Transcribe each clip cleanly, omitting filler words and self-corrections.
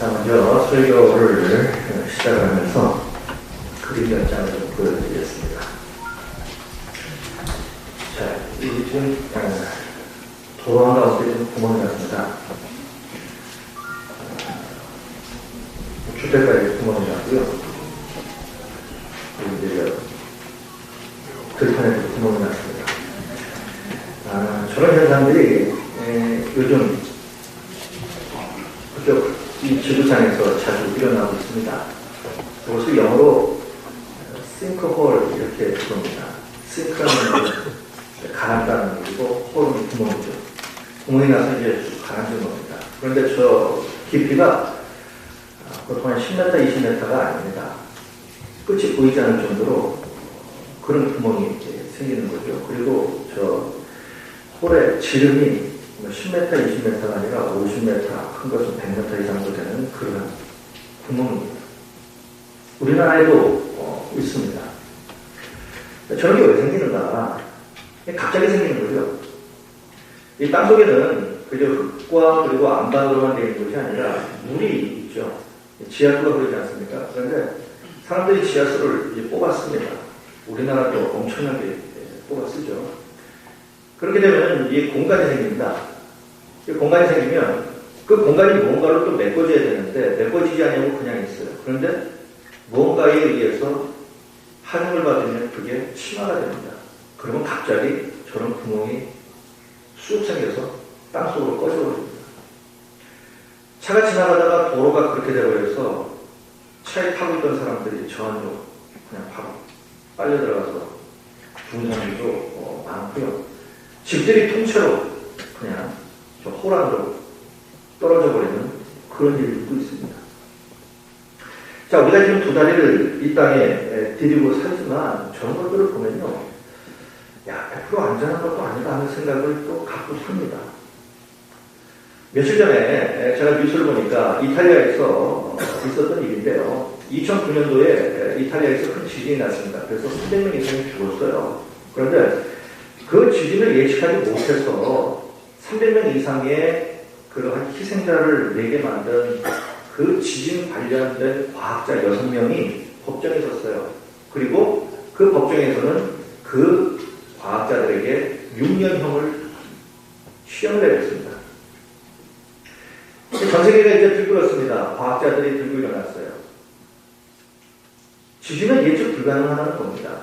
자, 먼저 설교를 시작을 하면서 그림 몇 장을 좀 보여드리겠습니다. 자, 이 지금 도로 한가운데 좀 구멍이 났습니다. 주택가에 구멍이 났고요. 그리고 이제 들판에도 구멍이 났습니다. 저런 현상들이 요즘 그쪽 이 지구상에서 자주 일어나고 있습니다. 그것을 영어로 싱크홀 이렇게 부릅니다. 싱크라는 가라앉다는 얘기고 홀은 구멍이죠. 구멍이 나서 이제 가라앉은 겁니다. 그런데 저 깊이가 보통 한 10m, 20m가 아닙니다. 끝이 보이지 않을 정도로 그런 구멍이 생기는 거죠. 그리고 저 홀의 지름이 10m, 20m가 아니라 50m, 큰 것은 100m 이상도 되는 그런 구멍입니다. 우리나라에도 있습니다. 저런 게 왜 생기는가? 갑자기 생기는 거죠. 이 땅속에는 그저 흙과 그리고 암반으로만 되어 있는 것이 아니라 물이 있죠. 지하수가 그러지 않습니까? 그런데 사람들이 지하수를 이제 뽑았습니다. 우리나라도 엄청나게 뽑아 쓰죠. 그렇게 되면 이 공간이 생깁니다. 이 공간이 생기면 그 공간이 무언가로 또 메꿔져야 되는데 메꿔지지 않냐고 그냥 있어요. 그런데 무언가에 의해서 한용을 받으면 그게 침하가 됩니다. 그러면 갑자기 저런 구멍이 쑥 생겨서 땅속으로 꺼져버립니다. 차가 지나가다가 도로가 그렇게 되어버려서 차에 타고 있던 사람들이 저 안으로 그냥 바로 빨려 들어가서 죽은 사람들도 많고요. 집들이 통째로 그냥 저 호란으로 떨어져 버리는 그런 일도 있습니다. 자, 우리가 지금 두 다리를 이 땅에 디디고 살지만 저런 것들을 보면요, 야, 100% 안전한 것도 아니다 하는 생각을 또 갖고 삽니다. 며칠 전에 제가 뉴스를 보니까 이탈리아에서 있었던 일인데요. 2009년도에 이탈리아에서 큰 지진이 났습니다. 그래서 300명 이상이 죽었어요. 그런데 그 지진을 예측하지 못해서 300명 이상의 그러한 희생자를 내게 만든 그 지진 관련된 과학자 6명이 법정에 섰어요. 그리고 그 법정에서는 그 과학자들에게 6년형을 시험을 내렸습니다. 전 세계가 이제 들끓었습니다. 과학자들이 들고 일어났어요. 지진은 예측 불가능하다는 겁니다.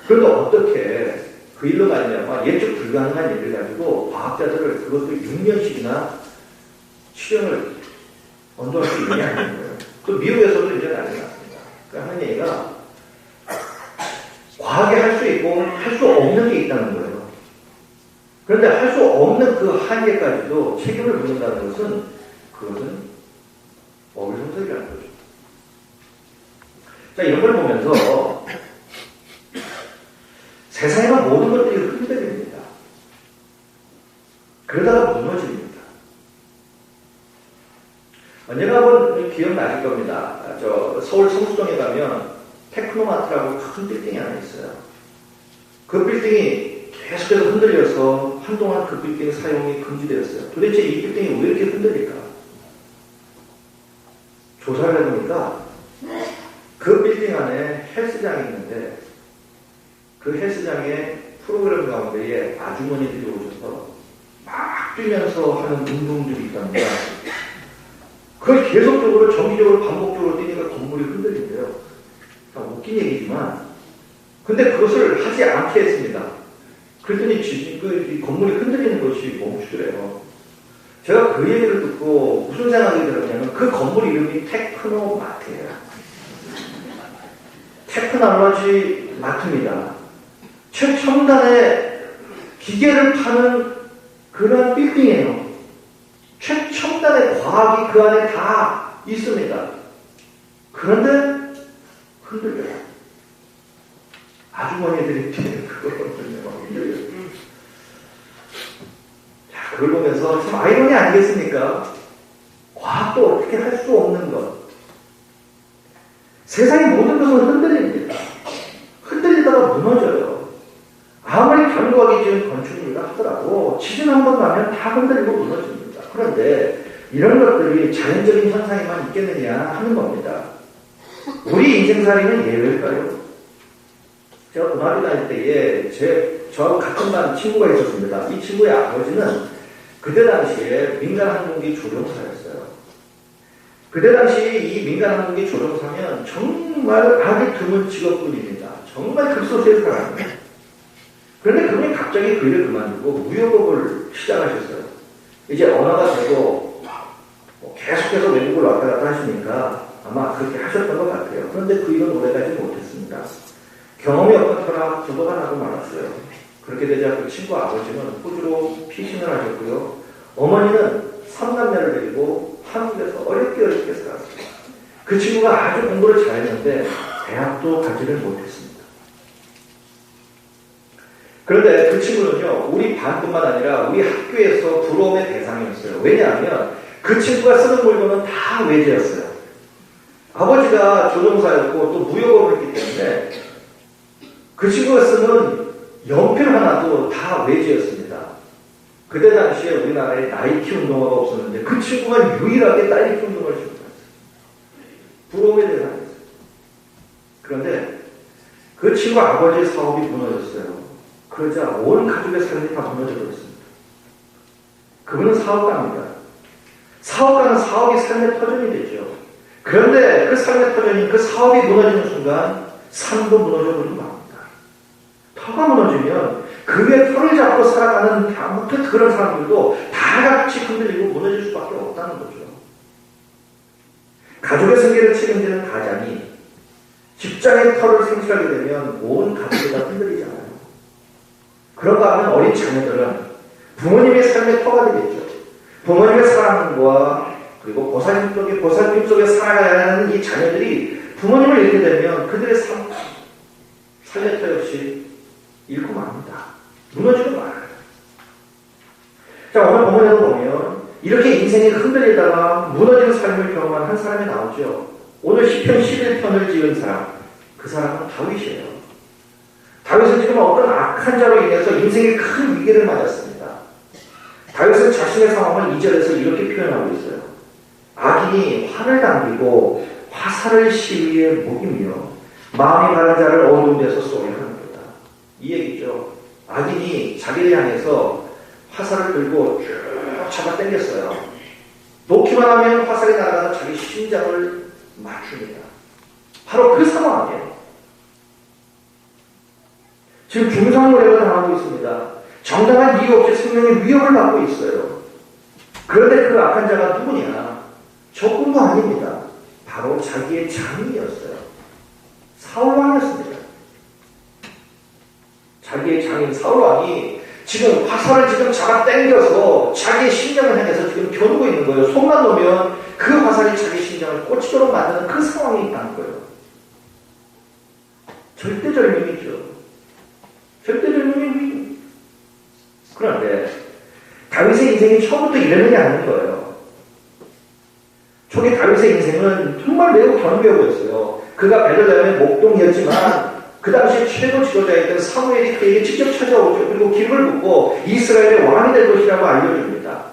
그런데 어떻게 그 일로 가느냐, 예측 불가능한 일을 가지고 과학자들을 그것도 6년씩이나 실험을 언도할 수 있느냐 하는 거예요. 또 미국에서도 이제 난리 났습니다. 그러니까 하는 얘기가 과하게 할 수 있고 할 수 없는 게 있다는 거예요. 그런데 할 수 없는 그 한계까지도 책임을 묻는다는 것은 그것은 어불성설이라는 거죠. 자, 이런 걸 보면서 세상에는 모든 것들이 흔들립니다. 그러다가 무너집니다. 언젠가 한번 기억나실 겁니다. 저 서울 성수동에 가면 테크노마트라고 큰 빌딩이 하나 있어요. 그 빌딩이 계속해서 흔들려서 한동안 그 빌딩 사용이 금지되었어요. 도대체 이 빌딩이 왜 이렇게 흔들릴까? 조사를 해보니까 그 빌딩 안에 헬스장이 있는데 그 헬스장의 프로그램 가운데에 아주머니들이 오셔서 막 뛰면서 하는 운동들이 있답니다. 그걸 계속적으로 정기적으로 반복적으로 뛰니까 건물이 흔들린대요. 웃긴 얘기지만 근데 그것을 하지 않게 했습니다. 그랬더니 그 건물이 흔들리는 것이 멈추더래요. 제가 그 얘기를 듣고 무슨 생각이 들었냐면 그 건물 이름이 테크노마트예요. 테크놀로지 마트입니다. 최첨단의 기계를 파는 그런 빌딩이에요. 최첨단의 과학이 그 안에 다 있습니다. 그런데 흔들려요. 아주머니들이 그걸 흔들려요. 자, 그걸 보면서 참 아이러니 아니겠습니까? 과학도 어떻게 할 수 없는 것. 세상의 모든 것은 흔들립니다. 흔들리다가 무너져요. 아무리 견고하게 지은 건축물이라 하더라도 지진 한 번 나면 다 흔들리고 무너집니다. 그런데 이런 것들이 자연적인 현상에만 있겠느냐 하는 겁니다. 우리 인생살이는 예외일까요? 제가 고등학교 다닐 때에 저하고 같은 반 친구가 있었습니다. 이 친구의 아버지는 그때 당시에 민간항공기 조종사였어요. 그때 당시 이 민간항공기 조종사면 정말 아주 드문 직업군입니다. 정말 극소수의 사람이에요. 그런데 그분이 갑자기 그 일을 그만두고 무역업을 시작하셨어요. 이제 언어가 되고 계속해서 외국을 왔다 갔다 하시니까 아마 그렇게 하셨던 것 같아요. 그런데 그 일은 오래가지 못했습니다. 경험이 없던 터라 부도가 나고 말았어요. 그렇게 되자 그 친구 아버지는 호주로 피신을 하셨고요. 어머니는 3남매를 데리고 한국에서 어렵게 살았습니다. 그 친구가 아주 공부를 잘했는데 대학도 가지를 못했습니다. 그런데 그 친구는요, 우리 반뿐만 아니라 우리 학교에서 부러움의 대상이었어요. 왜냐하면 그 친구가 쓰는 물건은 다 외제였어요. 아버지가 조종사였고 또 무역업을 했기 때문에 그 친구가 쓰는 연필 하나도 다 외제였습니다. 그때 당시에 우리나라에 나이키 운동화가 없었는데 그 친구가 유일하게 나이키 운동화를 신고 다녔어요. 부러움의 대상이었어요. 그런데 그 친구 아버지의 사업이 무너졌어요. 그러자 온 가족의 삶이 다 무너져 버렸습니다. 그분은 사업가입니다. 사업가는 사업이 삶의 터전이 되죠. 그런데 그 삶의 터전이 그 사업이 무너지는 순간 삶도 무너져 버리고 맙니다. 터가 무너지면 그 위에 터를 잡고 살아가는 아무튼 그런 사람들도 다 같이 흔들리고 무너질 수밖에 없다는 거죠. 가족의 생계를 책임지는 가장이 직장의 터를 생출하게 되면 온 가족이 다 흔들리잖아요. 그런가 하면 어린 자녀들은 부모님의 삶의 터가 되겠죠. 부모님의 사랑과 그리고 보살핌 속에 살아가야 하는 이 자녀들이 부모님을 잃게 되면 그들의 삶의 터 역시 잃고 맙니다. 무너지고 말아요. 자, 오늘 본문에도 보면 이렇게 인생이 흔들리다가 무너지는 삶을 경험한 한 사람이 나오죠. 오늘 시편 11편을 지은 사람, 그 사람은 다윗이에요. 다윗은 지금 어떤 악한 자로 인해서 인생의 큰 위기를 맞았습니다. 다윗은 자신의 상황을 2절에서 이렇게 표현하고 있어요. 악인이 활을 당기고 화살을 시위에 목이며 마음이 바른 자를 어두운 데서 쏘게 하는 거다. 이 얘기죠. 악인이 자기를 향해서 화살을 들고 쭉 잡아 당겼어요. 놓기만 하면 화살이 날아가서 자기 심장을 맞춥니다. 바로 그 상황이에요. 지금 중상모략을 당하고 있습니다. 정당한 이유 없이 생명의 위협을 받고 있어요. 그런데 그 악한 자가 누구냐? 적군도 아닙니다. 바로 자기의 장인이었어요. 사울왕이었습니다. 자기의 장인 사울왕이 지금 화살을 지금 잡아 당겨서 자기의 심장을 향해서 지금 겨누고 있는 거예요. 손만 놓으면 그 화살이 자기 심장을 꽂히도록 만드는 그 상황이 있다는 거예요. 절대절명이죠. 절대절명의 위기. 그런데 다윗의 인생이 처음부터 이러느냐 하는 거예요. 초기 다윗의 인생은 정말 매우 견고했어요. 그가 베들레헴의 목동이었지만 그 당시 최고 지도자였던 사무엘이 그에게 직접 찾아오죠. 그리고 길을 묻고 이스라엘의 왕이 될 것이라고 알려줍니다.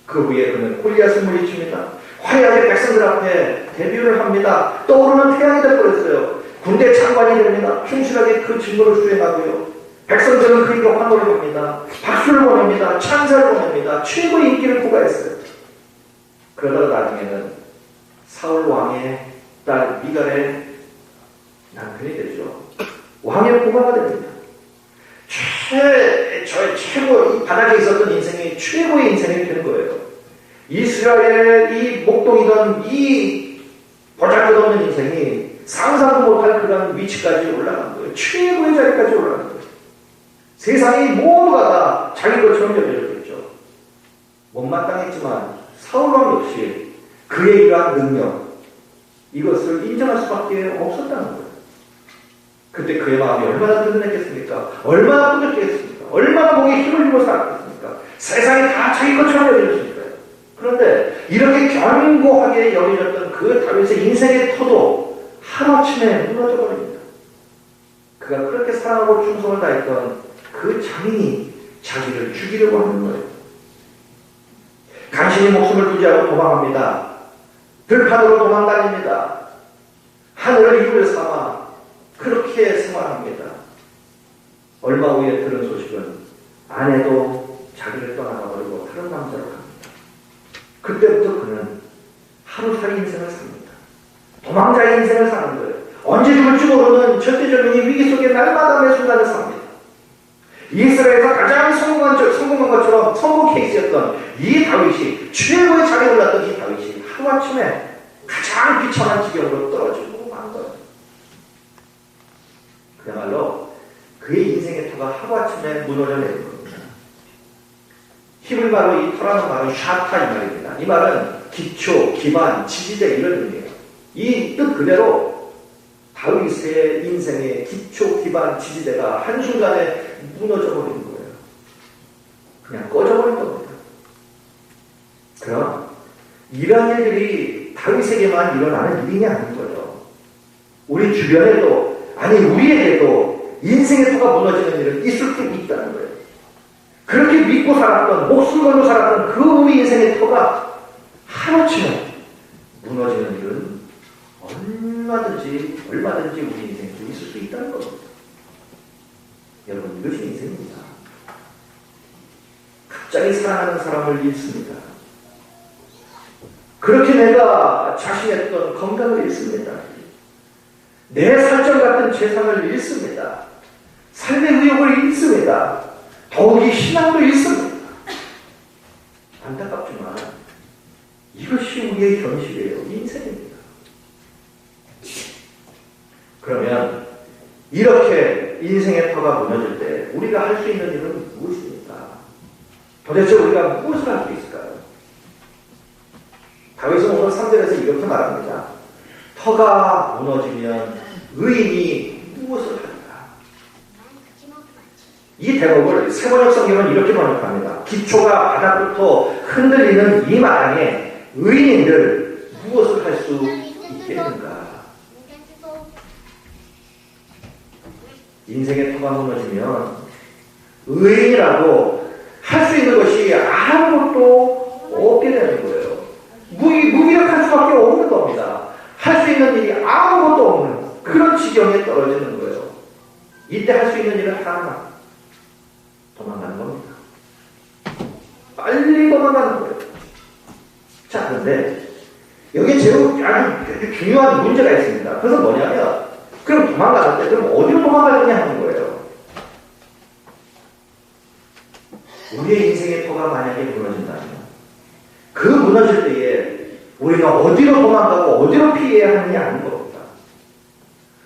그 후에 그는 골리앗을 물리칩니다. 화려하게 백성들 앞에 데뷔를 합니다. 떠오르는 태양이 되어버렸어요. 군대 장관이 됩니다. 충실하게 그 직무를 수행하고요. 백성들은 그에게 환호를 합니다. 박수를 보냅니다. 찬사를 보냅니다. 최고의 인기를 부과했어요. 그러다가 나중에는 사울 왕의 딸 미갈의 남편이 되죠. 왕의 부하가 됩니다. 최고, 이 바닥에 있었던 인생이 최고의 인생이 되는 거예요. 이스라엘의 이 목동이던 이 보잘것없는 인생이 상상도 못할 그런 위치까지 올라간 거예요. 최고의 자리까지 올라간 거예요. 세상이 모두가 다 자기 것처럼 여겨졌겠죠. 못마땅했지만 사울왕 역시 그의 이러한 능력, 이것을 인정할 수밖에 없었다는 거예요. 그때 그의 마음이 얼마나 든든했겠습니까? 얼마나 뿌듯했겠습니까? 얼마나 목에 힘을 주고 살았겠습니까? 세상이 다 자기 것처럼 여겨졌으니까요. 그런데 이렇게 견고하게 여겨졌던 그 다윗의 인생의 터도 하루아침에 무너져 버립니다. 그가 그렇게 사랑하고 충성을 다했던 그 장인이 자기를 죽이려고 하는 거예요. 간신히 목숨을 부지하고 도망합니다. 들판으로 도망다닙니다. 하늘을 이불 삼아 그렇게 생활합니다. 얼마 후에 들은 소식은 아내도 자기를 떠나가 버리고 다른 남자로 갑니다. 그때부터 그는 하루살이 인생을 삽니다. 도망자의 인생을 사는 거예요. 언제 죽을지 모르는 절대적인 위기 속에 날마다 매 순간을 삽니다. 이스라엘에서 가장 성공한 것처럼 성공 케이스였던 이 다윗이, 최고의 자리에 올랐던 이 다윗이 하루아침에 가장 비참한 지경으로 떨어지고 만 거예요. 그야말로 그의 인생의 터가 하루아침에 무너져 내린 겁니다. 히브리말로 이 터라는 말은 샤타 이 말입니다. 이 말은 기초, 기반, 지지대 이런 의미예요. 이 뜻 그대로 다윗의 인생의 기초, 기반, 지지대가 한순간에 무너져 버린 거예요. 그냥 꺼져버린 겁니다. 그럼 이러한 일들이 다윗에게만 일어나는 일이 아닌 거죠. 우리 주변에도, 아니 우리에게도 인생의 터가 무너지는 일은 있을 수 있다는 거예요. 그렇게 믿고 살았던, 목숨 걸고 살았던 그 우리 인생의 터가 하루아침에 무너지는 일은 얼마든지 우리 인생에 있을 수 있다는 겁니다. 여러분, 이것이 인생입니다. 갑자기 사랑하는 사람을 잃습니다. 그렇게 내가 자신했던 건강을 잃습니다. 내 살점 같은 재산을 잃습니다. 삶의 의욕을 잃습니다. 더욱이 신앙도 잃습니다. 안타깝지만 이것이 우리의 현실이에요. 인생입니다. 그러면 이렇게 인생의 터가 무너질 때 우리가 할 수 있는 일은 무엇입니까? 도대체 우리가 무엇을 할 수 있을까요? 다윗은 오늘 3절에서 이렇게 말합니다. 터가 무너지면 의인이 무엇을 할까? 이 대목을 세번역 성경은 이렇게 번역합니다. 기초가 바닥부터 흔들리는 이 마당에 의인들 무엇을 할 수 있겠는가? 인생의 터가 무너지면 의인이라고 할 수 있는 것이 아무것도 없게 되는 거예요. 무기력할 수밖에 없는 겁니다. 할 수 있는 일이 아무것도 없는 그런 지경에 떨어지는 거예요. 이때 할 수 있는 일은 하나, 도망가는 겁니다. 빨리 도망가는 거예요. 자, 그런데 여기에 아주 중요한 문제가 있습니다. 그래서 뭐냐면, 그럼 도망가는데 그럼 어디로 도망갈 거냐 하는 거예요. 우리의 인생의 터가 만약에 무너진다면 그 무너질 때에 우리가 어디로 도망가고 어디로 피해야 하느냐 하는 겁니다.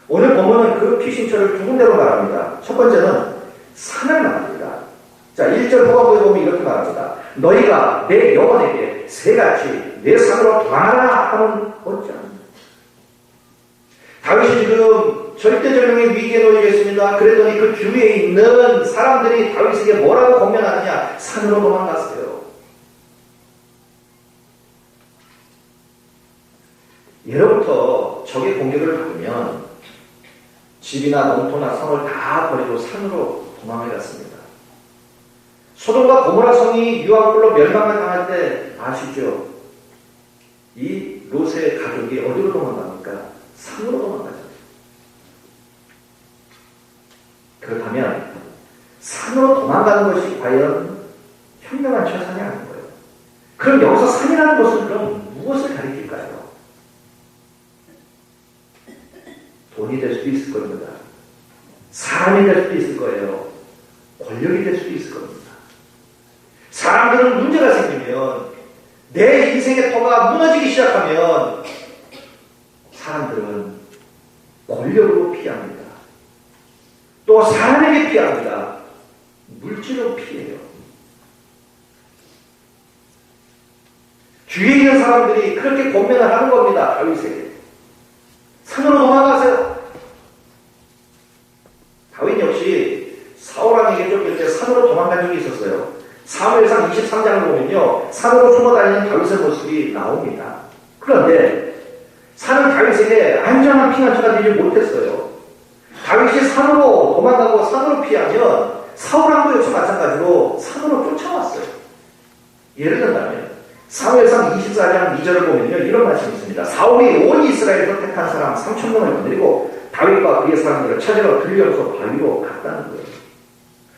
오늘 본문은 그 피신처를 두 군데로 말합니다. 첫 번째는 산을 말합니다. 자, 1절 후반부에 보면 이렇게 말합니다. 너희가 내 영혼에게 새같이 내 산으로 도망하라 하면 어찌하느냐. 다윗이 지금 절대절명의 위기에 놓이겠습니다. 그랬더니 그 주위에 있는 사람들이 다윗에게 뭐라고 권면하느냐. 산으로 도망갔어요. 예로부터 적의 공격을 받으면 집이나 농토나 성을 다 버리고 산으로 도망을 갔습니다. 소돔과 고모라 성이 유황불로 멸망을 당할 때 아시죠? 이 롯의 가족이 어디로 도망갑니까? 산으로 도망가죠. 그렇다면 산으로 도망가는 것이 과연 현명한 처사냐 하는 거예요. 그럼 여기서 산이라는 것은 그럼 무엇을 가리킬까요? 돈이 될 수도 있을 겁니다. 사람이 될 수도 있을 거예요. 권력이 될 수도 있을 겁니다. 사람들은 문제가 생기면, 내 인생의 터가 무너지기 시작하면 사람들은 권력으로 피합니다. 또 사람에게 피합니다. 물질로 피해요. 주위에 있는 사람들이 그렇게 권면을 하는 겁니다. 다윗에게. 산으로 도망가세요. 다윗 역시 사울왕에게 쫓길 때 산으로 도망간 적이 있었어요. 사무엘상 23장을 보면요, 산으로 숨어다니는 다윗의 모습이 나옵니다. 그런데 산은 다윗에게 안전한 피난처가 되지 못했어요. 다윗이 산으로 도망가고 산으로 피하면 사울왕도 역시 마찬가지로 산으로 쫓아왔어요. 예를 들면 사무엘상 24장 2절을 보면요, 이런 말씀이 있습니다. 사울이 온 이스라엘에서 택한 사람 3,000명을 건드리고 다윗과 그의 사람들을 찾으러 들려서 바위로 갔다는 거예요.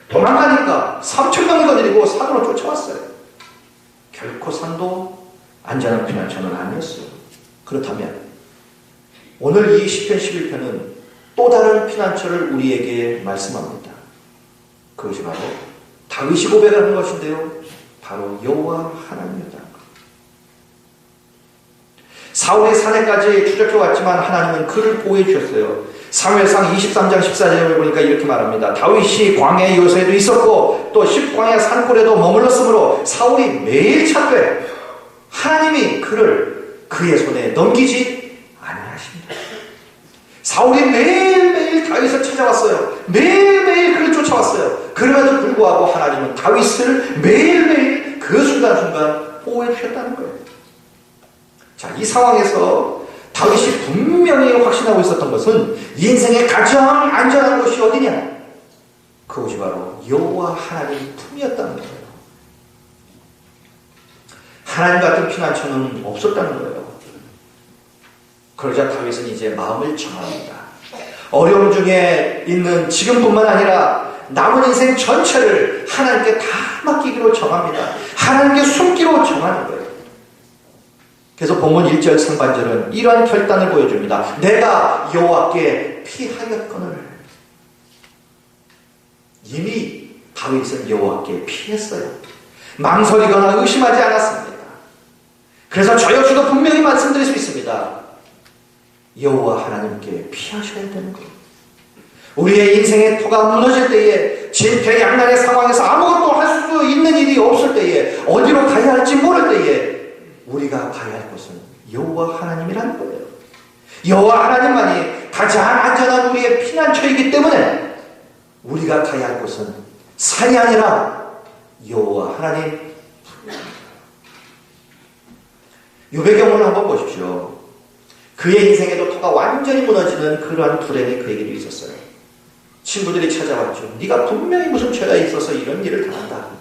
도망가니까 3,000명을 건드리고 산으로 쫓아왔어요. 결코 산도 안전한 피난처는 아니었어요. 그렇다면 오늘 이 시편 11편은 또 다른 피난처를 우리에게 말씀합니다. 그것이 바로 다윗이 고백하는 것인데요, 바로 여호와 하나님이다. 사울이 산에까지 추적해 왔지만 하나님은 그를 보호해 주셨어요. 사무엘상 23장 14절을 보니까 이렇게 말합니다. 다윗이 광야 요새에도 있었고 또 십광야 산골에도 머물렀으므로 사울이 매일 찾되 하나님이 그를 그의 손에 넘기지 아니하십니다. 사울이 매일매일 다윗을 찾아왔어요. 매일매일 그를 쫓아왔어요. 그럼에도 불구하고 하나님은 다윗을 매일매일 그 순간순간 보호해 주셨다는 거예요. 자, 이 상황에서 다윗이 분명히 확신하고 있었던 것은 인생의 가장 안전한 곳이 어디냐? 그곳이 바로 여호와 하나님 품이었다는 거예요. 하나님 같은 피난처는 없었다는 거예요. 그러자 다윗은 이제 마음을 정합니다. 어려움 중에 있는 지금뿐만 아니라 남은 인생 전체를 하나님께 다 맡기기로 정합니다. 하나님께 숨기로 정하는 거예요. 그래서 본문 1절 상반절은 이러한 결단을 보여줍니다. 내가 여호와께 피하였거늘. 이미 다윗은 여호와께 피했어요. 망설이거나 의심하지 않았습니다. 그래서 저 역시도 분명히 말씀드릴 수 있습니다. 여호와 하나님께 피하셔야 되는 거예요. 우리의 인생의 터가 무너질 때에, 진퇴양난의 상황에서 아무것도 할 수 있는 일이 없을 때에, 어디로 가야 할지 모를 때에 우리가 가야 할 곳은 여호와 하나님이라는 거예요. 여호와 하나님만이 가장 안전한 우리의 피난처이기 때문에 우리가 가야 할 곳은 산이 아니라 여호와 하나님. 욥의 경우를 한번 보십시오. 그의 인생에도 터가 완전히 무너지는 그러한 불행이 그에게도 있었어요. 친구들이 찾아왔죠. 네가 분명히 무슨 죄가 있어서 이런 일을 당한다.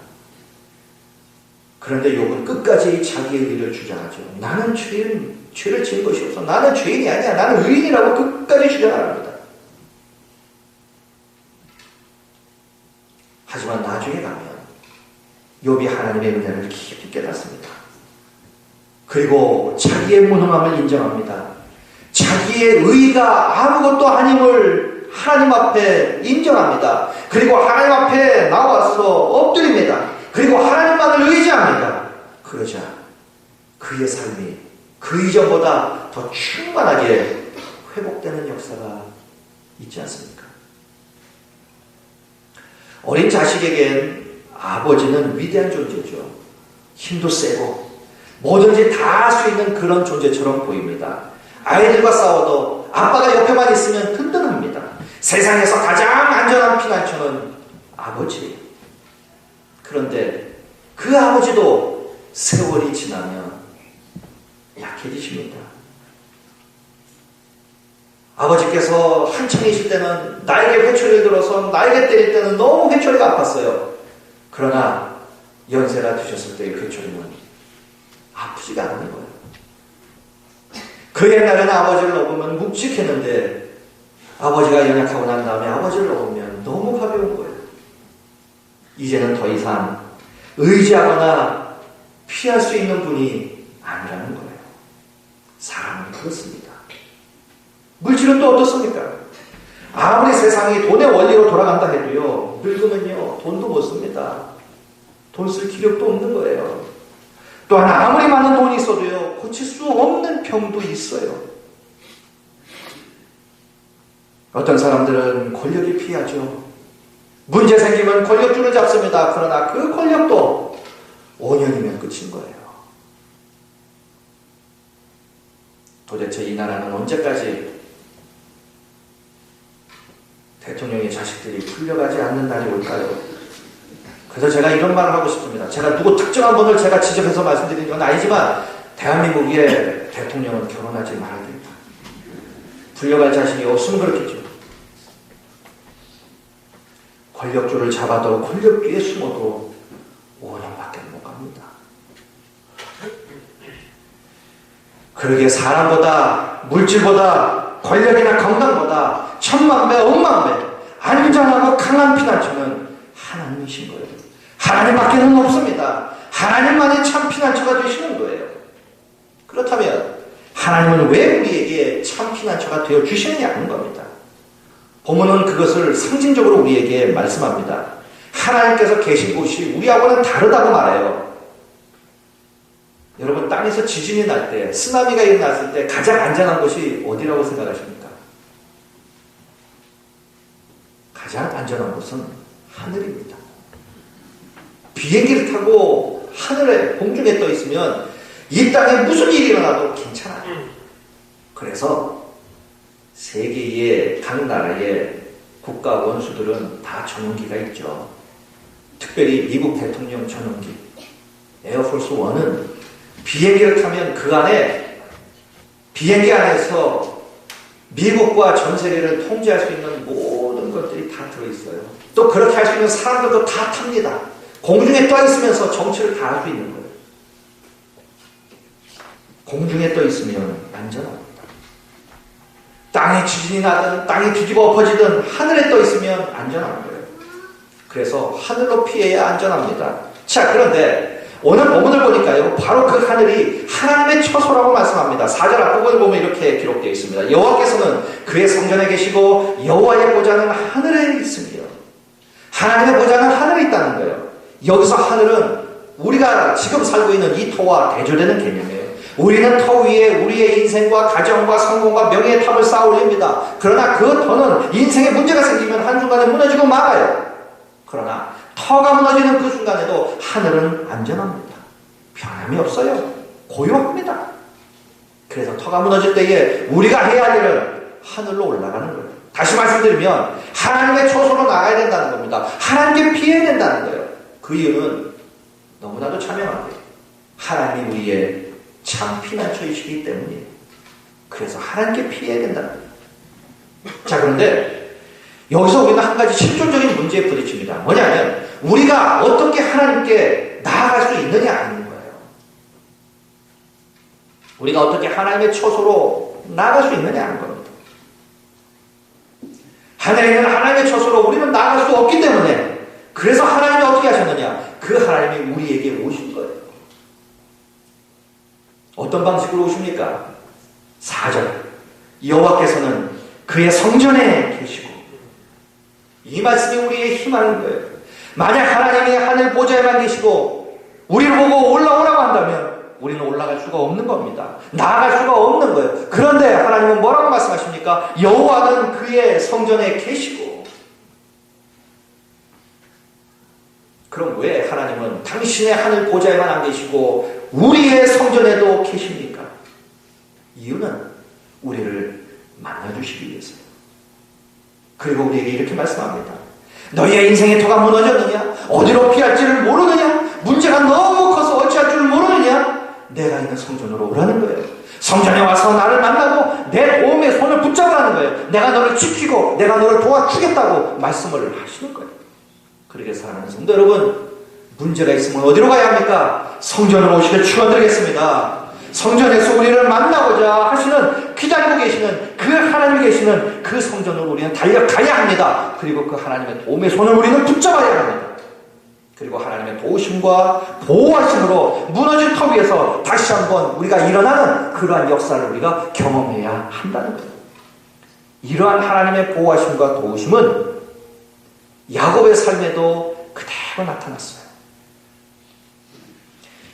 그런데 욥은 끝까지 자기의 의를 주장하죠. 나는 죄를 지은 것이 없어. 나는 죄인이 아니야. 나는 의인이라고 끝까지 주장합니다. 하지만 나중에 가면 욥이 하나님의 은혜를 깊이 깨닫습니다. 그리고 자기의 무능함을 인정합니다. 자기의 의가 아무것도 아님을 하나님 앞에 인정합니다. 그리고 하나님 앞에 나와서 엎드립니다. 그리고 하나님만을 의지합니다. 그러자 그의 삶이 그 이전보다 더 충만하게 회복되는 역사가 있지 않습니까? 어린 자식에겐 아버지는 위대한 존재죠. 힘도 세고 뭐든지 다 할 수 있는 그런 존재처럼 보입니다. 아이들과 싸워도 아빠가 옆에만 있으면 든든합니다. 세상에서 가장 안전한 피난처는 아버지. 그런데 그 아버지도 세월이 지나면 약해지십니다. 아버지께서 한창이실 때는 나에게 회초리를 들어서 나에게 때릴 때는 너무 회초리가 아팠어요. 그러나 연세가 드셨을 때의 회초리는 아프지가 않는 거예요. 그 옛날에는 아버지를 넘으면 묵직했는데 아버지가 연약하고 난 다음에 아버지를 넘으면 너무 가벼운 거예요. 이제는 더 이상 의지하거나 피할 수 있는 분이 아니라는 거예요. 사람은 그렇습니다. 물질은 또 어떻습니까? 아무리 세상이 돈의 원리로 돌아간다 해도요, 늙으면요 돈도 못 씁니다. 돈 쓸 기력도 없는 거예요. 또한 아무리 많은 돈이 있어도요 고칠 수 없는 병도 있어요. 어떤 사람들은 권력이 피하죠. 문제 생기면 권력줄을 잡습니다. 그러나 그 권력도 5년이면 끝인 거예요. 도대체 이 나라는 언제까지 대통령의 자식들이 풀려가지 않는 날이 올까요? 그래서 제가 이런 말을 하고 싶습니다. 제가 누구 특정한 분을 제가 지적해서 말씀드리는 건 아니지만 대한민국의 대통령은 결혼하지 말아야 됩니다. 풀려갈 자신이 없으면 그렇겠죠. 권력줄을 잡아도 권력 뒤에 숨어도 5년밖에 못 갑니다. 그러기에 사람보다, 물질보다, 권력이나 건강보다 천만 배, 억만 배 안전하고 강한 피난처는 하나님이신 거예요. 하나님밖에는 없습니다. 하나님만이 참 피난처가 되시는 거예요. 그렇다면 하나님은 왜 우리에게 참 피난처가 되어 주시느냐 하는 겁니다. 본문은 그것을 상징적으로 우리에게 말씀합니다. 하나님께서 계신 곳이 우리하고는 다르다고 말해요. 여러분, 땅에서 지진이 날 때, 쓰나미가 일어났을 때 가장 안전한 곳이 어디라고 생각하십니까? 가장 안전한 곳은 하늘입니다. 비행기를 타고 하늘에, 공중에 떠 있으면 이 땅에 무슨 일이 일어나도 괜찮아요. 그래서 세계의 각 나라의 국가 원수들은 다 전용기가 있죠. 특별히 미국 대통령 전용기 에어포스 1은 비행기를 타면 그 안에, 비행기 안에서 미국과 전 세계를 통제할 수 있는 모든 것들이 다 들어있어요. 또 그렇게 할 수 있는 사람들도 다 탑니다. 공중에 떠 있으면서 정치를 다 할 수 있는 거예요. 공중에 떠 있으면 안전합니다. 땅에 지진이 나든 땅이 뒤집어 엎어지든 하늘에 떠 있으면 안전한 거예요. 그래서 하늘로 피해야 안전합니다. 자, 그런데 오늘 본문을 보니까요, 바로 그 하늘이 하나님의 처소라고 말씀합니다. 4절 앞부분을 보면 이렇게 기록되어 있습니다. 여호와께서는 그의 성전에 계시고 여호와의 보좌는 하늘에 있으며, 하나님의 보좌는 하늘에 있다는 거예요. 여기서 하늘은 우리가 지금 살고 있는 이 터와 대조되는 개념이에요. 우리는 터 위에 우리의 인생과 가정과 성공과 명예의 탑을 쌓아 올립니다. 그러나 그 터는 인생에 문제가 생기면 한순간에 무너지고 말아요. 그러나 터가 무너지는 그 순간에도 하늘은 안전합니다. 변함이 없어요. 고요합니다. 그래서 터가 무너질 때에 우리가 해야 할 일은 하늘로 올라가는 거예요. 다시 말씀드리면 하나님의 처소로 나가야 된다는 겁니다. 하나님께 피해야 된다는 거예요. 그 이유는 너무나도 자명한데 하나님이 우리의 참 피난처이시기 때문이에요. 그래서 하나님께 피해야 된다는 거예요. 자, 그런데 여기서 우리는 한 가지 실존적인 문제에 부딪힙니다. 뭐냐면 우리가 어떻게 하나님께 나아갈 수 있느냐 하는 거예요. 우리가 어떻게 하나님의 처소로 나아갈 수 있느냐 하는 겁니다. 하늘에 있는 하나님의 처소로 우리는 나아갈 수 없기 때문에, 그래서 하나님이 어떻게 하셨느냐? 그 하나님이 우리에게 오신 거예요. 어떤 방식으로 오십니까? 4절 여호와께서는 그의 성전에 계시고, 이 말씀이 우리의 희망인 거예요. 만약 하나님이 하늘 보좌에만 계시고 우리를 보고 올라오라고 한다면 우리는 올라갈 수가 없는 겁니다. 나아갈 수가 없는 거예요. 그런데 하나님은 뭐라고 말씀하십니까? 여호와는 그의 성전에 계시고. 그럼 왜 하나님은 당신의 하늘 보좌에만 안 계시고 우리의 성전에도 계십니까? 이유는 우리를 만나주시기 위해서요. 그리고 우리에게 이렇게 말씀합니다. 너희의 인생의 터가 무너졌느냐? 어디로 피할지를 모르느냐? 문제가 너무 커서 어찌할 줄 모르느냐? 내가 있는 성전으로 오라는 거예요. 성전에 와서 나를 만나고 내 도움의 손을 붙잡으라는 거예요. 내가 너를 지키고 내가 너를 도와주겠다고 말씀을 하시는 거예요. 그러게 사랑하는 성도 여러분, 문제가 있으면 어디로 가야 합니까? 성전으로 오시길 축원드리겠습니다. 성전에서 우리를 만나고자 하시는, 기다리고 계시는 그 하나님이 계시는 그 성전으로 우리는 달려가야 합니다. 그리고 그 하나님의 도움의 손을 우리는 붙잡아야 합니다. 그리고 하나님의 도우심과 보호하심으로 무너진 터 위에서 다시 한번 우리가 일어나는 그러한 역사를 우리가 경험해야 한다는 거예요. 이러한 하나님의 보호하심과 도우심은 야곱의 삶에도 그대로 나타났어요.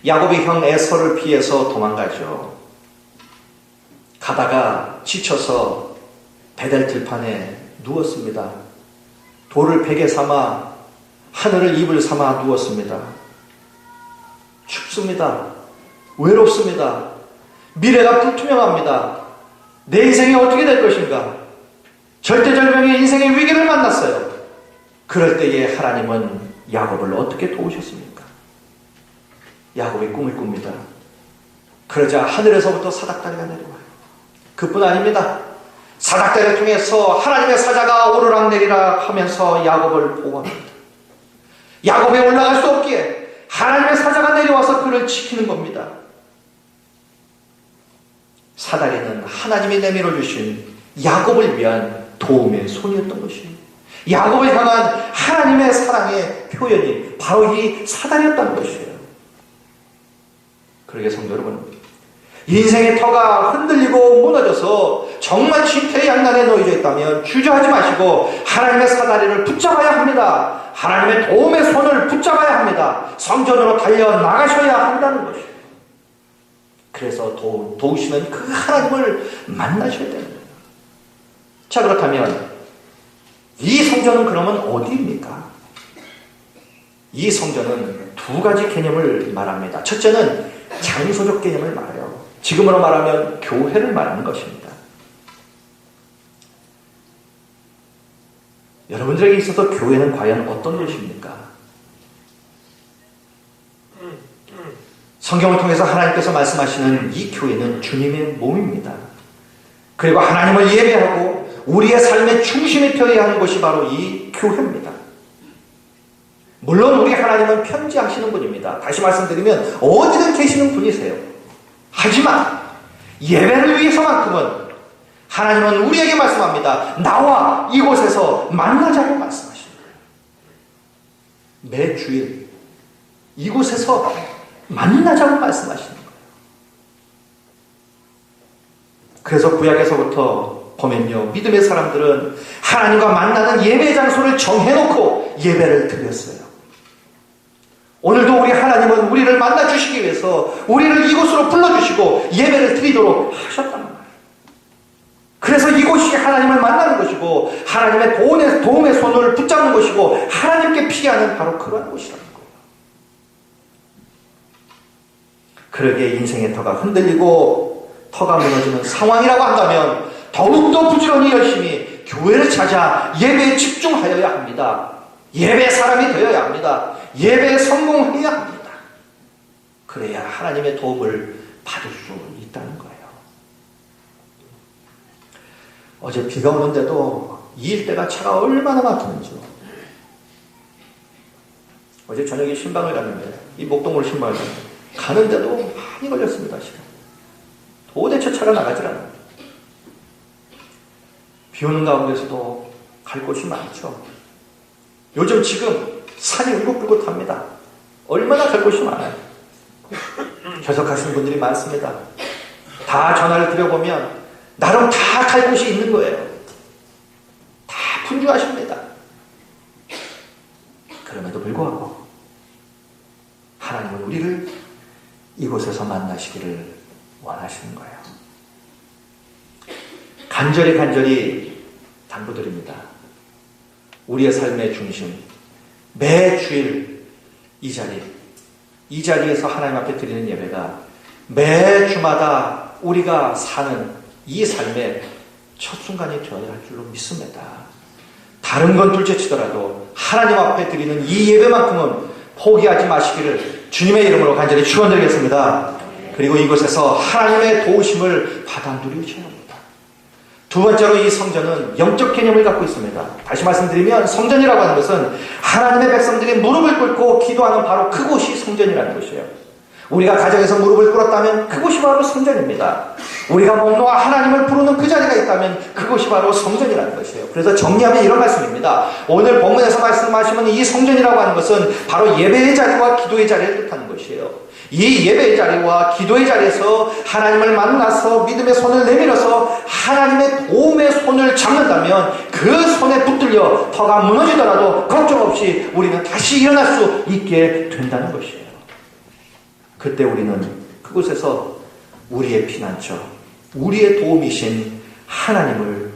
야곱이 형 에서를 피해서 도망가죠. 가다가 지쳐서 베델 들판에 누웠습니다. 돌을 베개 삼아 하늘을 이불 삼아 누웠습니다. 춥습니다. 외롭습니다. 미래가 불투명합니다. 내 인생이 어떻게 될 것인가? 절대절명의 인생의 위기를 만났어요. 그럴 때에 하나님은 야곱을 어떻게 도우셨습니까? 야곱이 꿈을 꿉니다. 그러자 하늘에서부터 사닥다리가 내려와요. 그뿐 아닙니다. 사닥다리를 통해서 하나님의 사자가 오르락내리락 하면서 야곱을 보호합니다. 야곱이 올라갈 수 없기에 하나님의 사자가 내려와서 그를 지키는 겁니다. 사다리는 하나님이 내밀어 주신 야곱을 위한 도움의 손이었던 것이에요. 야곱을 향한 하나님의 사랑의 표현이 바로 이 사다리였다는 것이에요. 그러게 성도 여러분, 인생의 터가 흔들리고 무너져서 정말 진퇴양난에 놓여져 있다면 주저하지 마시고 하나님의 사다리를 붙잡아야 합니다. 하나님의 도움의 손을 붙잡아야 합니다. 성전으로 달려나가셔야 한다는 것이에요. 그래서 도우시는 그 하나님을 만나셔야 됩니다. 자, 그렇다면 이 성전은 그러면 어디입니까? 이 성전은 두 가지 개념을 말합니다. 첫째는 장소적 개념을 말해요. 지금으로 말하면 교회를 말하는 것입니다. 여러분들에게 있어서 교회는 과연 어떤 것입니까? 성경을 통해서 하나님께서 말씀하시는 이 교회는 주님의 몸입니다. 그리고 하나님을 예배하고 우리의 삶의 중심이 되어야 하는 것이 바로 이 교회입니다. 물론 우리 하나님은 편지하시는 분입니다. 다시 말씀드리면 어디든 계시는 분이세요. 하지만 예배를 위해서만큼은 하나님은 우리에게 말씀합니다. 나와 이곳에서 만나자고 말씀하십니다. 매 주일 이곳에서 만나자고 말씀하시는 거예요. 그래서 구약에서부터 보면요, 믿음의 사람들은 하나님과 만나는 예배 장소를 정해놓고 예배를 드렸어요. 오늘도 우리 하나님은 우리를 만나주시기 위해서 우리를 이곳으로 불러주시고 예배를 드리도록 하셨단 말이에요. 그래서 이곳이 하나님을 만나는 것이고 하나님의 도움의 손을 붙잡는 것이고 하나님께 피하는 바로 그러한 곳이라는 거예요. 그러기에 인생의 터가 흔들리고 터가 무너지는 상황이라고 한다면 더욱더 부지런히 열심히 교회를 찾아 예배에 집중하여야 합니다. 예배 사람이 되어야 합니다. 예배에 성공해야 합니다. 그래야 하나님의 도움을 받을 수 있다는 거예요. 어제 비가 오는데도 이 일대가 차가 얼마나 막히는지요. 어제 저녁에 신방을 갔는데 이 목동으로 신방을 갔는데 가는데도 많이 걸렸습니다. 시간. 도대체 차가 나가질 않아요. 비 오는 가운데서도 갈 곳이 많죠. 요즘 지금 산이 울긋불긋합니다. 얼마나 갈 곳이 많아요. 결석하시는 분들이 많습니다. 다 전화를 드려보면 나름 다 갈 곳이 있는 거예요. 다 분주하십니다. 그럼에도 불구하고 하나님은 우리를 이곳에서 만나시기를 원하시는 거예요. 간절히 당부드립니다. 우리의 삶의 중심, 매 주일 이 자리에서 하나님 앞에 드리는 예배가 매 주마다 우리가 사는 이 삶의 첫 순간이 되어야 할 줄로 믿습니다. 다른 건 둘째치더라도 하나님 앞에 드리는 이 예배만큼은 포기하지 마시기를 주님의 이름으로 간절히 축원드리겠습니다. 그리고 이곳에서 하나님의 도우심을 받아 누리셔야 합니다. 두 번째로 이 성전은 영적 개념을 갖고 있습니다. 다시 말씀드리면 성전이라고 하는 것은 하나님의 백성들이 무릎을 꿇고 기도하는 바로 그곳이 성전이라는 것이에요. 우리가 가정에서 무릎을 꿇었다면 그곳이 바로 성전입니다. 우리가 몸 놓아 하나님을 부르는 그 자리가 있다면 그곳이 바로 성전이라는 것이에요. 그래서 정리하면 이런 말씀입니다. 오늘 본문에서 말씀하시면 이 성전이라고 하는 것은 바로 예배의 자리와 기도의 자리를 뜻하는 것이에요. 이 예배의 자리와 기도의 자리에서 하나님을 만나서 믿음의 손을 내밀어서 하나님의 도움의 손을 잡는다면 그 손에 붙들려 터가 무너지더라도 걱정 없이 우리는 다시 일어날 수 있게 된다는 것이에요. 그때 우리는 그곳에서 우리의 피난처, 우리의 도움이신 하나님을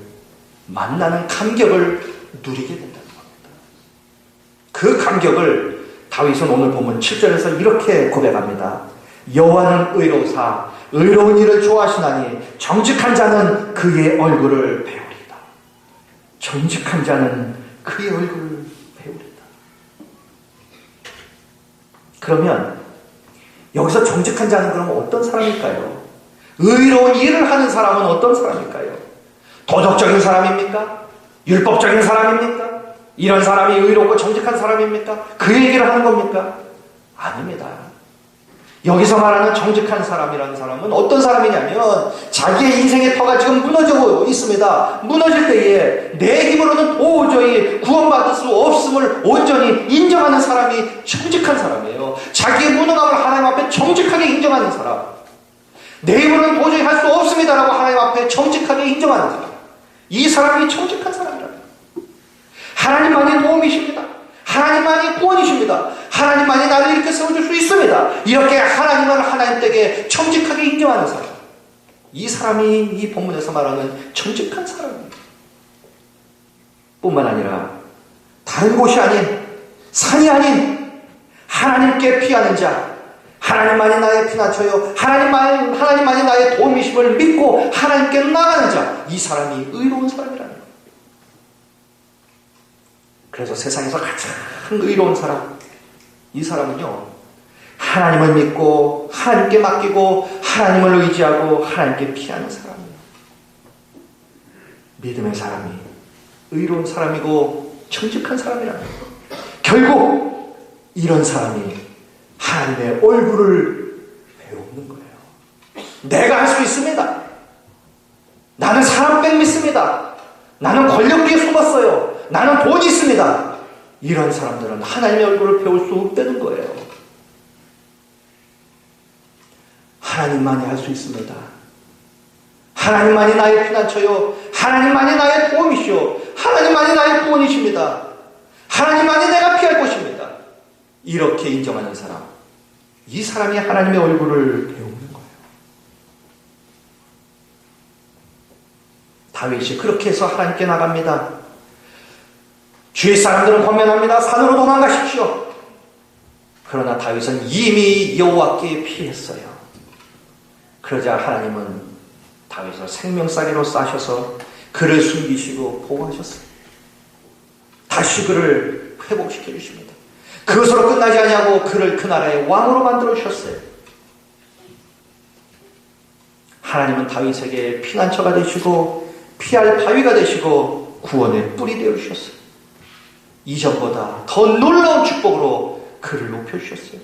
만나는 감격을 누리게 된다는 겁니다. 그 감격을 다윗은 오늘 본문 7절에서 이렇게 고백합니다. 여호와는 의로우사 의로운 일을 좋아하시나니 정직한 자는 그의 얼굴을 배우리다. 정직한 자는 그의 얼굴을 배우리다. 그러면 여기서 정직한 자는 그럼 어떤 사람일까요? 의로운 일을 하는 사람은 어떤 사람일까요? 도덕적인 사람입니까? 율법적인 사람입니까? 이런 사람이 의롭고 정직한 사람입니까? 그 얘기를 하는 겁니까? 아닙니다. 여기서 말하는 정직한 사람이라는 사람은 어떤 사람이냐면 자기의 인생의 터가 지금 무너지고 있습니다. 무너질 때에 내 힘으로는 도저히 구원받을 수 없음을 온전히 인정하는 사람이 정직한 사람이에요. 자기의 무능함을 하나님 앞에 정직하게 인정하는 사람. 내 힘으로는 도저히 할 수 없습니다라고 하나님 앞에 정직하게 인정하는 사람. 이 사람이 정직한 사람이라는 거예요. 하나님만이 도움이십니다. 하나님만이 구원이십니다. 하나님만이 나를 이렇게 세워줄 수 있습니다. 이렇게 하나님을 하나님 댁에 정직하게 인정하는 사람. 이 사람이 이 본문에서 말하는 정직한 사람입니다. 뿐만 아니라 다른 곳이 아닌, 산이 아닌 하나님께 피하는 자, 하나님만이 나의 피난처요, 하나님만이 나의 도움이심을 믿고 하나님께 나가는 자, 이 사람이 의로운 사람이라는 거예요. 그래서 세상에서 가장 의로운 사람, 이 사람은요, 하나님을 믿고 하나님께 맡기고 하나님을 의지하고 하나님께 피하는 사람이에요. 믿음의 사람이 의로운 사람이고 정직한 사람이라는 거예요. 결국 이런 사람이 하나님의 얼굴을 배우는 거예요. 내가 할 수 있습니다. 나는 사람 백 믿습니다. 나는 권력 뒤에 숨었어요. 나는 돈이 있습니다. 이런 사람들은 하나님의 얼굴을 배울 수 없다는 거예요. 하나님만이 할 수 있습니다. 하나님만이 나의 피난처요, 하나님만이 나의 도움이시오, 하나님만이 나의 구원이십니다. 하나님만이 내가 피할 곳입니다. 이렇게 인정하는 사람, 이 사람이 하나님의 얼굴을 배우는 거예요. 다윗이 그렇게 해서 하나님께 나갑니다. 주위 사람들은 권면합니다. 산으로 도망가십시오. 그러나 다윗은 이미 여호와께 피했어요. 그러자 하나님은 다윗을 생명싸개로 싸셔서 그를 숨기시고 보호하셨어요. 다시 그를 회복시켜 주십니다. 그것으로 끝나지 아니하고 그를 그 나라의 왕으로 만들어 주셨어요. 하나님은 다윗에게 피난처가 되시고 피할 바위가 되시고 구원의 뿔이 되어 주셨어요. 이전보다 더 놀라운 축복으로 그를 높여주셨어요.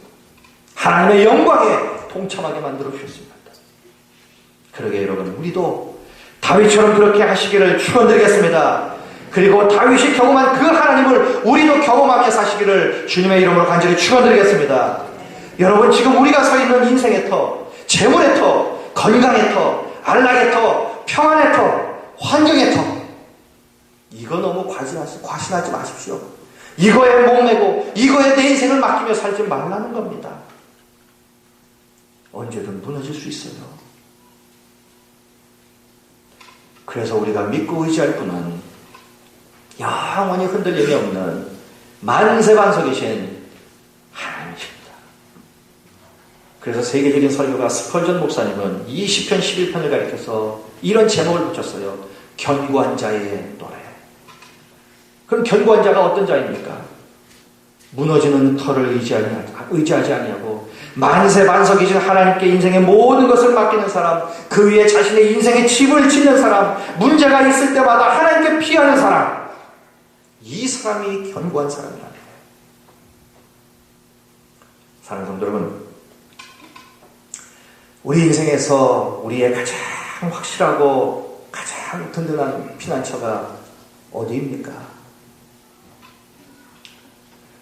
하나님의 영광에 동참하게 만들어 주셨습니다. 그러게 여러분, 우리도 다윗처럼 그렇게 하시기를 축원드리겠습니다. 그리고 다윗이 경험한 그 하나님을 우리도 경험하며 사시기를 주님의 이름으로 간절히 축원드리겠습니다. 여러분, 지금 우리가 서 있는 인생의 터, 재물의 터, 건강의 터, 안락의 터, 평안의 터, 환경의 터, 이거 너무 과신하지 마십시오. 이거에 목매고 이거에 내 인생을 맡기며 살지 말라는 겁니다. 언제든 무너질 수 있어요. 그래서 우리가 믿고 의지할 분은 영원히 흔들림이 없는 만세반석이신 하나님이십니다. 그래서 세계적인 설교가 스펄전 목사님은 이 시편 11편을 가리켜서 이런 제목을 붙였어요. 견고한 자의 노래. 그럼 견고한 자가 어떤 자입니까? 무너지는 터를 의지하지 아니하고 만세반석이신 하나님께 인생의 모든 것을 맡기는 사람, 그 위에 자신의 인생의 집을 짓는 사람, 문제가 있을 때마다 하나님께 피하는 사람, 이 사람이 견고한 사람이라는 거예요. 사랑하는 성도 여러분, 우리 인생에서 우리의 가장 확실하고 가장 든든한 피난처가 어디입니까?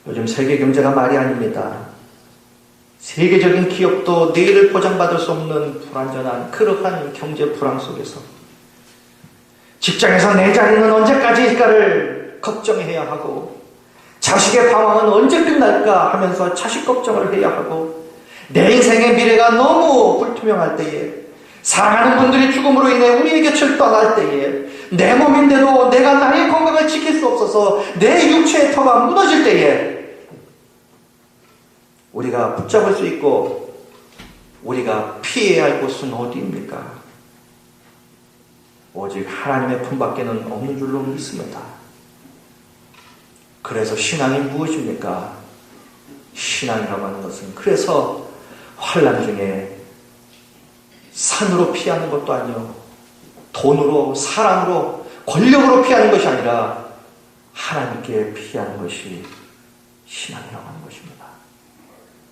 요즘 세계 경제가 말이 아닙니다. 세계적인 기업도 내일을 보장받을 수 없는 불완전한 그러한 경제 불황 속에서 직장에서 내 자리는 언제까지일까를 걱정해야 하고, 자식의 방황은 언제 끝날까 하면서 자식 걱정을 해야 하고, 내 인생의 미래가 너무 불투명할 때에, 사랑하는 분들이 죽음으로 인해 우리의 곁을 떠날 때에, 내 몸인데도 내가 나의 건강을 지킬 수 없어서 내 육체의 터가 무너질 때에 우리가 붙잡을 수 있고 우리가 피해야 할 곳은 어디입니까? 오직 하나님의 품밖에는 없는 줄로 믿습니다. 그래서 신앙이 무엇입니까? 신앙이라고 하는 것은 그래서 환난 중에 산으로 피하는 것도 아니요, 돈으로, 사랑으로, 권력으로 피하는 것이 아니라 하나님께 피하는 것이 신앙이라고 하는 것입니다.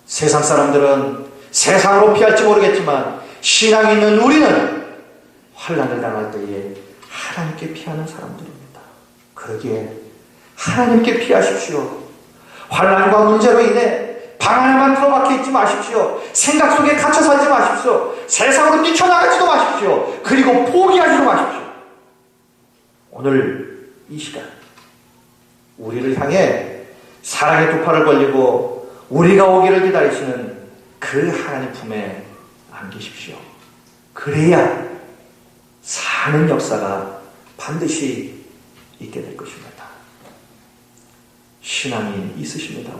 세상 사람들은 세상으로 피할지 모르겠지만 신앙이 있는 우리는 환난을 당할 때에 하나님께 피하는 사람들입니다. 그러기에 하나님께 피하십시오. 환난과 문제로 인해 방 안에만 틀어박혀 있지 마십시오. 생각 속에 갇혀 살지 마십시오. 세상으로 뛰쳐나가지도 마십시오. 그리고 포기하지도 마십시오. 오늘 이 시간 우리를 향해 사랑의 두 팔을 벌리고 우리가 오기를 기다리시는 그 하나님 품에 안기십시오. 그래야 사는 역사가 반드시 있게 될 것입니다. 신앙이 있으십니다.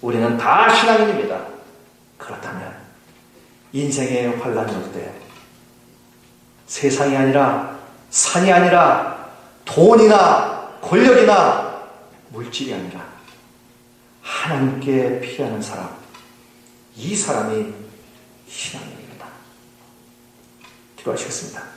우리는 다 신앙인입니다. 그렇다면 인생의 환란이 올 때 세상이 아니라 산이 아니라 돈이나 권력이나 물질이 아니라 하나님께 피하는 사람, 이 사람이 신앙인입니다. 기도하시겠습니다.